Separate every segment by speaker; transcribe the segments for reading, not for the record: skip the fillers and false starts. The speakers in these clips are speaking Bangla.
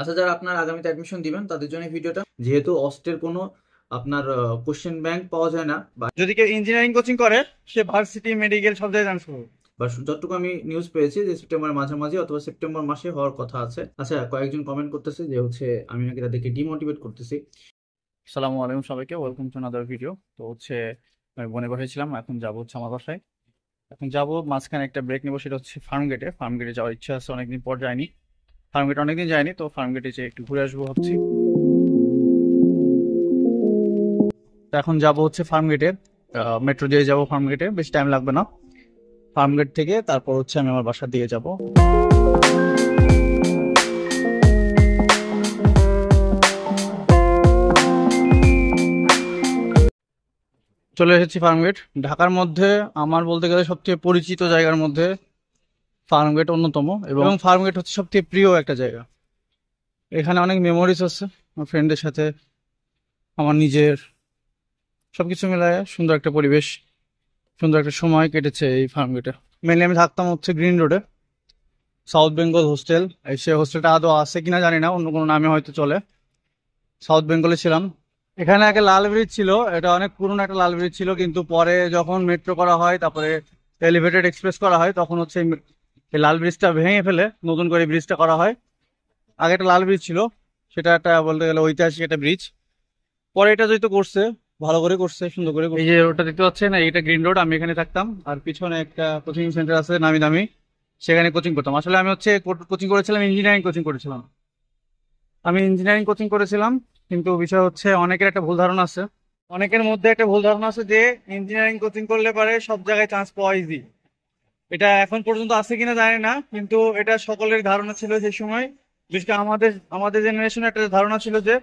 Speaker 1: আচ্ছা, যারা আপনার আগামীতে অ্যাডমিশন দিবেন তাদের জন্য এই ভিডিওটা, যেহেতু অস্টের কোনো আপনার কোশ্চেন ব্যাংক পাওয়া যায় না, বা
Speaker 2: যদি কেউ ইঞ্জিনিয়ারিং কোচিং করে সে ভার্সিটি মেডিকেল সব জায়গায় চান্স পাবে।
Speaker 1: বা যতটুকু আমি নিউজ পেয়েছি যে সেপ্টেম্বরের মাঝামাঝি অথবা সেপ্টেম্বর মাসে হওয়ার কথা আছে। আচ্ছা, কয়েকজন কমেন্ট করতেছে যে আমি নাকি তাদেরকে ডিমোটিভেট করতেছি।
Speaker 2: আসসালামু আলাইকুম সবাইকে, ওয়েলকাম টু আনাদার ভিডিও। তো আমি বোনের বাসায় ছিলাম, এখন যাবো আমার বাসায়। এখন যাবো, মাঝখানে একটা ব্রেক নেবো, সেটা হচ্ছে ফার্ম গেটে। ফার্ম গেটে যাওয়ার ইচ্ছা আছে, অনেকদিন পর যাইনি। ফার্ম গেটে অনেকদিন যাইনি, তো ফার্ম গেটে যে একটু ঘুরে আসবো ভাবছি। তো এখন যাবো ফার্ম গেটে, মেট্রো দিয়ে যাবো ফার্ম গেটে, বেশি টাইম লাগবে না। ফার্ম গেট থেকে তারপর আমি আমার বাসার দিকে যাব। চলে এসেছি ফার্মগেট। ঢাকার মধ্যে আমার বলতে গেলে সবচেয়ে পরিচিত জায়গার মধ্যে ফার্মগেট অন্যতম, এবং ফার্মগেট হচ্ছে সবচেয়ে প্রিয় একটা জায়গা। এখানে অনেক মেমোরিজ আছে আমার ফ্রেন্ডদের সাথে, আমার নিজের, সবকিছু মিলায় সুন্দর একটা পরিবেশ, সুন্দর একটা সময় কেটেছে এই ফার্মগেটে। মেনলি আমি থাকতাম গ্রিন রোডে, সাউথ বেঙ্গল হোস্টেল। সে হোস্টেলটা আদৌ আছে কিনা জানি না, অন্য কোনো নামে হয়তো চলে। সাউথ বেঙ্গলে ছিলাম। এখানে আগে লাল ব্রিজ ছিল, এটা অনেক পুরনো একটা লাল ব্রিজ ছিল, কিন্তু পরে যখন মেট্রো করা হয়, তারপরে এলিভেটেড এক্সপ্রেস করা হয়, তখন এই লাল ব্রিজটা ভেঙে ফেলে নতুন করে ব্রিজটা করা হয়। আগে একটা লাল ব্রিজ ছিল, সেটা একটা বলতে গেলে ঐতিহাসিক একটা ব্রিজ। পরে এটা যেহেতু করছে, ভালো করে করছে, সুন্দর করে। এই যে রোডটা দেখতে পাচ্ছেন, এটা গ্রিন রোড, আমি এখানে থাকতাম। আর পিছনে একটা কোচিং সেন্টার আছে নামি দামি, সেখানে কোচিং করতাম। আসলে আমি কোচিং করেছিলাম, ইঞ্জিনিয়ারিং কোচিং করেছিলাম। কিন্তু বিষয় অনেকের একটা ভুল ধারণা আছে। অনেকের মধ্যে একটা ভুল ধারণা আছে যে ইঞ্জিনিয়ারিং কোচিং করলে পারে সব জায়গায় চান্স পাওয়া ইজি। এটা এখন পর্যন্ত আছে কিনা জানি না, কিন্তু এটা সকলের ধারণা ছিল সেই সময়। বিশেষ করে আমাদের আমাদের জেনারেশনে একটা ধারণা ছিল যে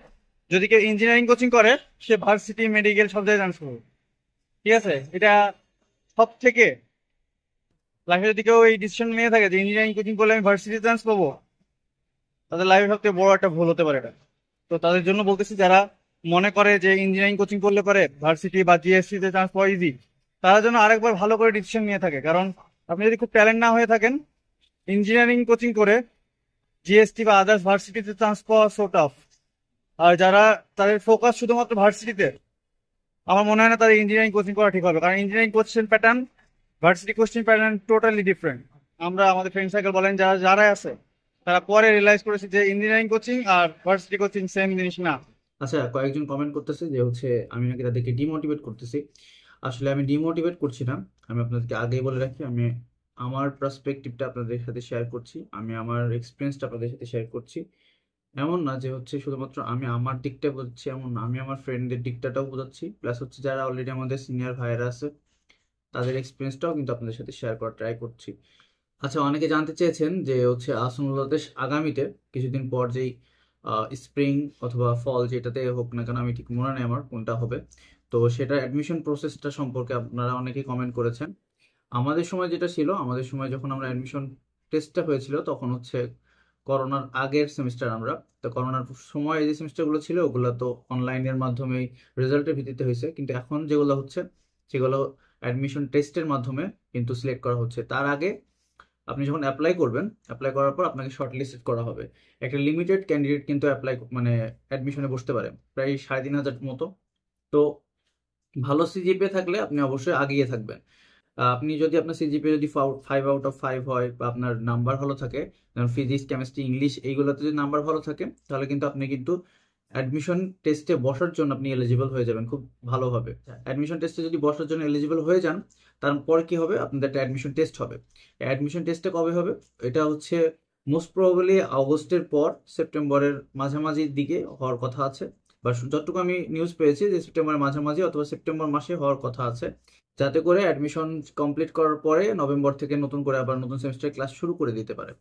Speaker 2: যদি কেউ ইঞ্জিনিয়ারিং কোচিং করে সে ভার্সিটি মেডিকেল সব জায়গায় চান্স পাবে। ঠিক আছে, এটা সব থেকে লাইফে যদি কেউ এই ডিসিশন নিয়ে থাকে যে ইঞ্জিনিয়ারিং কোচিং করলে আমি ভার্সিটি চান্স পাবো, তাদের লাইফে সবথেকে বড় একটা ভুল হতে পারে এটা। তো তাদের জন্য বলতেছি, যারা মনে করে যে ইঞ্জিনিয়ারিং কোচিং করলে পারে ভার্সিটি বা জিএসসি তে চান্স পাওয়া ইজি, তারা যেন আরেকবার ভালো করে ডিসিশন নিয়ে থাকে। কারণ আপনি যদি খুব ট্যালেন্ট না হয়ে থাকেন, ইঞ্জিনিয়ারিং কোচিং করে জিএসটি বা আদার্স ভার্সিটিতে চান্স পাওয়া সো টাফ। আর যারা তাদের ফোকাস শুধুমাত্র ভার্সিটিতে, আমার মনে হয় না তাদের ইঞ্জিনিয়ারিং কোচিং করা ঠিক হবে। কারণ engineering question pattern, varsity question pattern totally different. আমরা আমাদের ফ্রেন্ড সার্কেল বলেন, যারা যারা আছে, তারা পরে রিয়েলাইজ করেছে যে ইঞ্জিনিয়ারিং কোচিং আর ভার্সিটি কোচিং সেম জিনিস না।
Speaker 1: আচ্ছা, কয়েকজন কমেন্ট করতেছে যে আমি নাকি তাদেরকে ডিমোটিভেট করতেছি। আসলে আমি ডিমোটিভেট করছি না। আমি আপনাদেরকে আগেই বলে রাখি, আমি আমার পার্সপেক্টিভটা আপনাদের সাথে শেয়ার করছি, আমি আমার এক্সপিরিয়েন্সটা আপনাদের সাথে শেয়ার করছি। এমন না যে শুধুমাত্র আমি আমার দিকটা বোঝাচ্ছি, এমন না, আমি আমার ফ্রেন্ডদের দিকটাও বোঝাচ্ছি, প্লাস যারা অলরেডি আমাদের সিনিয়র ভাইয়েরা আছে তাদের এক্সপিরিয়েন্সটাও কিন্তু আপনাদের সাথে শেয়ার করার ট্রাই করছি। আচ্ছা, অনেকে জানতে চেয়েছেন যে আসনুল্লাহতে আগামীতে কিছুদিন পর যেই স্প্রিং অথবা ফল যেটাতে হোক না কেন, আমি ঠিক মনে নেই আমার কোনটা হবে, তো সেটা অ্যাডমিশন প্রসেসটা সম্পর্কে আপনারা অনেকেই কমেন্ট করেছেন। আমাদের সময় যেটা ছিল, আমাদের সময় যখন আমরা অ্যাডমিশন টেস্টটা হয়েছিল তখন করোনার আগের সেমিস্টার আমরা। তো করোনার সময় যে সেমিস্টারগুলো ছিল ওগুলো তো অনলাইনের মাধ্যমেই রেজাল্টের ভিত্তিতে হয়েছে, কিন্তু এখন যেগুলো হচ্ছে সেগুলো অ্যাডমিশন টেস্টের মাধ্যমে কিন্তু সিলেক্ট করা হচ্ছে। তার আগে আপনি যখন অ্যাপ্লাই করবেন, অ্যাপ্লাই করার পর আপনাকে শর্ট লিস্টেড করা হবে। একটা লিমিটেড ক্যান্ডিডেট কিন্তু মানে অ্যাডমিশনে বসতে পারে, প্রায় 3,500 মতো। তো ভালো সিজিপিএ থাকলে আপনি অবশ্যই আগিয়ে থাকবেন। আপনি যদি আপনার সিজিপিএ যদি 5/5 হয় বা আপনার নাম্বার ভালো থাকে, যেমন ফিজিক্স, কেমিস্ট্রি, ইংলিশ এইগুলোতে যদি নাম্বার ভালো থাকে, তাহলে কিন্তু আপনি অ্যাডমিশন টেস্টে বসার জন্য আপনি এলিজিবল হয়ে যাবেন খুব ভালোভাবে। অ্যাডমিশন টেস্টে যদি বসার জন্য এলিজিবল হয়ে যান, তারপর কি হবে, আপনাদের একটা অ্যাডমিশন টেস্ট হবে। অ্যাডমিশন টেস্টটা কবে হবে? এটা মোস্ট প্রবাবলি আগস্টের পর সেপ্টেম্বরের মাঝামাঝির দিকে হওয়ার কথা আছে, বা যতটুকু আমি নিউজ পেয়েছি যে সেপ্টেম্বরের মাঝামাঝি অথবা সেপ্টেম্বর মাসে হওয়ার কথা আছে, যাতে করে অ্যাডমিশন কমপ্লিট করার পরে নভেম্বর থেকে নতুন করে আবার নতুন সেমিস্টার ক্লাস শুরু করে দিতে পারে।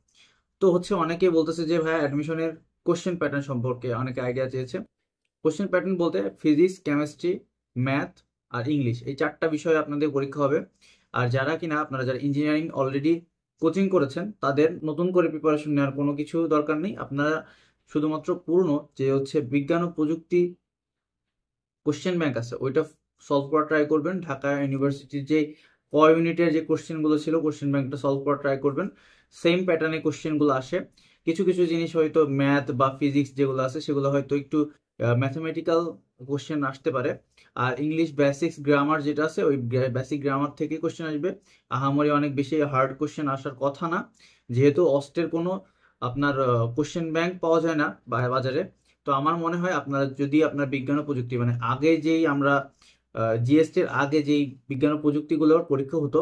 Speaker 1: তো অনেকেই বলতেছে যে ভাই অ্যাডমিশনের কোশ্চেন প্যাটার্ন সম্পর্কে অনেকে আইডিয়া চেয়েছে। কোশ্চেন প্যাটার্ন বলতে ফিজিক্স, কেমিস্ট্রি, ম্যাথ আর ইংলিশ, এই 4টা বিষয়ে আপনাদের পরীক্ষা হবে। আর যারা ইঞ্জিনিয়ারিং অলরেডি কোচিং করেছেন, তাদের নতুন করে প্রিপারেশন নেওয়ার কোনো কিছু দরকার নেই। আপনারা শুধুমাত্র পুরনো যে বিজ্ঞান ও প্রযুক্তি কোশ্চেন ব্যাংক আছে ওইটা সলভ করা ট্রাই করবেন। ঢাকা ইউনিভার্সিটির যে ইউনিটের যে কোশ্চেনগুলো ছিল, কোশ্চেন ব্যাংকটা সলভ করা ট্রাই করবেন। সেম প্যাটার্নে কোশ্চেনগুলো আসে, কিছু কিছু জিনিস হয়তো ম্যাথ বা ফিজিক্স যেগুলো আছে সেগুলো হয়তো একটু ম্যাথমেটিক্যাল কোশ্চেন আসতে পারে। আর ইংলিশ বেসিক্স গ্রামার যেটা আছে ওই বেসিক গ্রামার থেকে কোশ্চেন আসবে। আহামরি অনেক বেশি হার্ড কোশ্চেন আসার কথা না, যেহেতু অস্টের কোনো আপনার কোশ্চেন ব্যাংক পাওয়া যায় না বাজারে। তো আমার মনে হয় আপনারা যদি আপনার বিজ্ঞান ও প্রযুক্তি মানে আগে যেই আমরা জিএসটির আগে যেই বিজ্ঞান ও প্রযুক্তিগুলোর পরীক্ষা হতো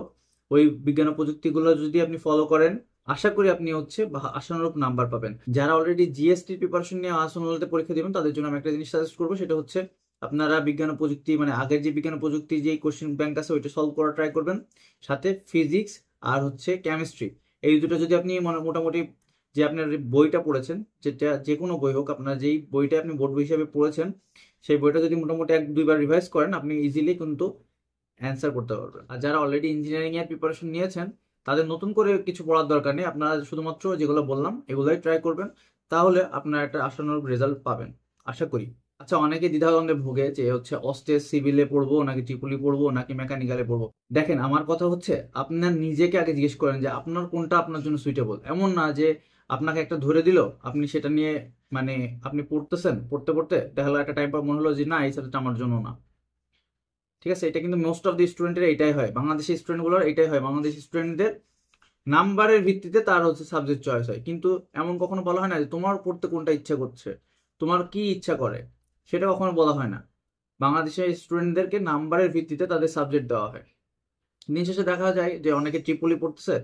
Speaker 1: ওই বিজ্ঞান ও প্রযুক্তিগুলো যদি আপনি ফলো করেন আশা করি আপনি হচ্ছে আশানুরূপ নাম্বার পাবেন। যারা অলরেডি জিএসটির প্রিপারেশন নিয়ে আসনতে পরীক্ষা দিবেন তাদের জন্য আমি একটা জিনিস সাজেস্ট করবো, সেটা হচ্ছে আপনারা বিজ্ঞান ও প্রযুক্তি মানে আগের যে বিজ্ঞান ও প্রযুক্তি যে কোশ্চেন ব্যাংক আছে ওইটা সলভ করার ট্রাই করবেন, সাথে ফিজিক্স আর হচ্ছে কেমিস্ট্রি এই দুটো যদি আপনি মোটামুটি যে আপনার বইটা পড়েছেন, যেটা যে কোনো বই হোক, আপনার যেই বইটা আপনি বোর্ড বই হিসাবে পড়েছেন সেই বইটা যদি মোটামুটি 1-2 বার রিভাইজ করেন আপনি ইজিলি কিন্তু অ্যান্সার করতে পারবেন। আর যারা অলরেডি ইঞ্জিনিয়ারিং এর প্রিপারেশন নিয়েছেন তাদের নতুন করে কিছু পড়ার দরকার নেই, আপনারা শুধুমাত্র যেগুলো বললাম এগুলোই ট্রাই করবেন, তাহলে আপনারা একটা আশানুরূপ রেজাল্ট পাবেন আশা করি। আচ্ছা, অনেকে দ্বিধাদ্বন্দ্বে ভোগে যে হচ্ছে অস্টে সিভিলে পড়বো নাকি ট্রিপলি পড়বো নাকি মেকানিক্যালে পড়বো। দেখেন, আমার কথা হচ্ছে আপনার নিজেকে আগে জিজ্ঞেস করেন যে আপনার কোনটা আপনার জন্য সুইটেবল। এমন না যে আপনাকে একটা ধরে দিল, আপনি সেটা নিয়ে মানে আপনি পড়তেছেন, পড়তে পড়তে দেখা গেলো একটা টাইম পর মনে হলো যে না এই সাবজেক্টটা আমার জন্য না। ঠিক আছে, এটা কিন্তু মোস্ট অফ দি স্টুডেন্টের এটাই হয়, বাংলাদেশি স্টুডেন্টগুলোর এটাই হয়। বাংলাদেশি স্টুডেন্টদের নাম্বারের ভিত্তিতে তার হচ্ছে সাবজেক্ট চয়েস হয়, কিন্তু এমন কখনো বলা হয় না যে তোমার পড়তে কোনটা ইচ্ছা করছে, তোমার কি ইচ্ছা করে, সেটা কখনো বলা হয় না। বাংলাদেশের স্টুডেন্টদেরকে নাম্বারের ভিত্তিতে তাদের সাবজেক্ট দেওয়া হয়। দিন শেষে দেখা যায় যে অনেকে ট্রিপলি পড়তেছে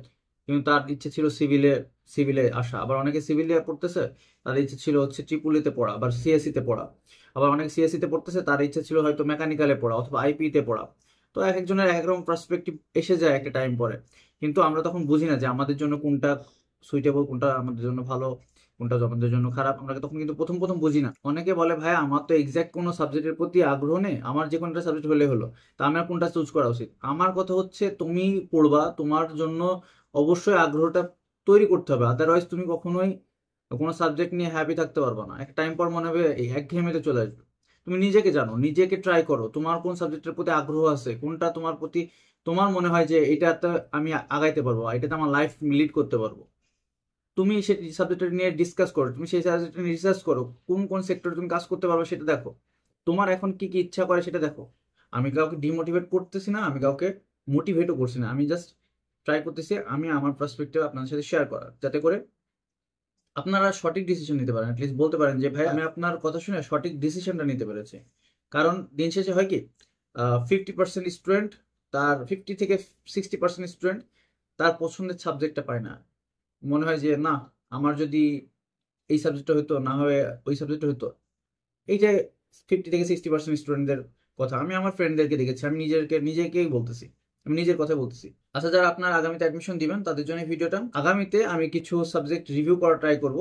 Speaker 1: কিন্তু তার ইচ্ছে ছিল সিভিলে সিভিলে আসা, আবার অনেকে সিভিলে পড়তেছে তার ইচ্ছে ছিল হচ্ছে ট্রিপলিতে পড়া, আবার সিএসসি তে পড়া, আবার অনেকে সিএসসি তে পড়তেছে তার ইচ্ছে ছিল হয়তো মেকানিক্যালে পড়া অথবা আইপি তে পড়া। তো এক একজনের এক এক রকম পার্সপেক্টিভ এসে যায় একটা টাইম পরে, কিন্তু আমরা তখন বুঝি না যে আমাদের জন্য কোনটা সুইটেবল, কোনটা আমাদের জন্য ভালো, কোনটা আমাদের জন্য খারাপ, আমরা তখন কিন্তু প্রথম প্রথম বুঝি না। অনেকে বলে ভাই আমার তো এক্সাক্ট কোনো সাবজেক্টের প্রতি আগ্রহ নেই, আমার যে কোনটা সাবজেক্ট হলে হলো, তা আমার কোনটা চুজ করা উচিত। আমার কথা হচ্ছে তুমি পড়বা, তোমার জন্য অবশ্যই আগ্রহটা তৈরি করতে হবে, আদারওয়াইজ তুমি কখনোই কোনো সাবজেক্ট নিয়ে হ্যাপি থাকতে পারবে না। একটা টাইম পর মনে হবে এই একঘেয়েমিতে চলে আসবে। তুমি নিজেকে জানো, নিজেকে ট্রাই করো, তোমার কোন সাবজেক্টের প্রতি আগ্রহ আছে, কোনটা তোমার প্রতি তোমার মনে হয় যে এটাতে আমি আগাইতে পারবো, এটাতে আমার লাইফ লিড করতে পারবো। তুমি সেই সাবজেক্টটা নিয়ে ডিসকাস করো, তুমি সেই সাবজেক্টটা নিয়ে রিসার্চ করো, কোন কোন সেক্টরে তুমি কাজ করতে পারবে সেটা দেখো, তোমার এখন কি কি ইচ্ছা করে সেটা দেখো। আমি কাউকে ডিমোটিভেট করতেছি না, আমি কাউকে মোটিভেটও করছি না, আমি জাস্ট ট্রাই করতেছি আমি আমার পার্সপেক্টিভ আপনাদের সাথে শেয়ার করার, যাতে করে আপনারা সঠিক ডিসিশন নিতে পারেন। অ্যাটলিস্ট বলতে পারেন যে ভাই আমি আপনার কথা শুনে সঠিক ডিসিশনটা নিতে পেরেছি। কারণ দিন শেষে হয় কি, 50% স্টুডেন্ট তার 50 থেকে 60% স্টুডেন্ট তার পছন্দের সাবজেক্টটা পায় না। মনে হয় যে না, আমার যদি এই সাবজেক্টটা হতো, না হয় ওই সাবজেক্টটা হতো। এইটাই 50 থেকে 60% স্টুডেন্টদের কথা আমি আমার ফ্রেন্ডদেরকে দেখেছি, আমি নিজেকেই বলতেছি, আমি নিজের কথা বলতেছি। আচ্ছা, যারা আপনার আগামীতে অ্যাডমিশন দিবেন তাদের জন্য এই ভিডিওটা। আগামীতে আমি কিছু সাবজেক্ট রিভিউ করার ট্রাই করব,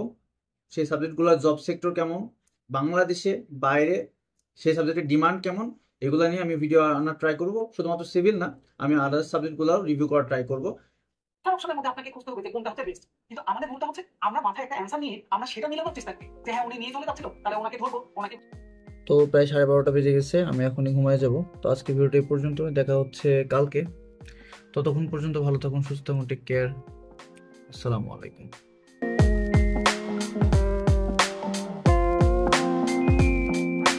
Speaker 1: সেই সাবজেক্টগুলোর জব সেক্টর কেমন, বাংলাদেশে বাইরে সেই সাবজেক্টের ডিমান্ড কেমন, এগুলো নিয়ে আমি ভিডিও আনার ট্রাই করব। শুধুমাত্র সিভিল না, আমি আদার্স সাবজেক্টগুলো রিভিউ করার ট্রাই করব।
Speaker 3: অপশনের মধ্যে আপনাকে খুঁজতে হবে যে কোনটা হচ্ছে বেস্ট। কিন্তু আমাদের ভুলটা হচ্ছে আমরা মাথায় একটা অ্যান্সার নিয়ে আমরা সেটা মিলানোর চেষ্টা করি যে হ্যাঁ উনি নিয়ে চলে যাচ্ছিল তাহলে ওনাকে ধরবো ওনাকে।
Speaker 1: তো প্রায় 12:30 বেজে গেছে, আমি এখনই ঘুমায় যাব। তো আজকে ভিডিওটা এই পর্যন্ত, দেখা হচ্ছে কালকে। ততক্ষণ পর্যন্ত ভালো থাকুন, সুস্থ থাকুন, টেক কেয়ার, আসসালামু আলাইকুম।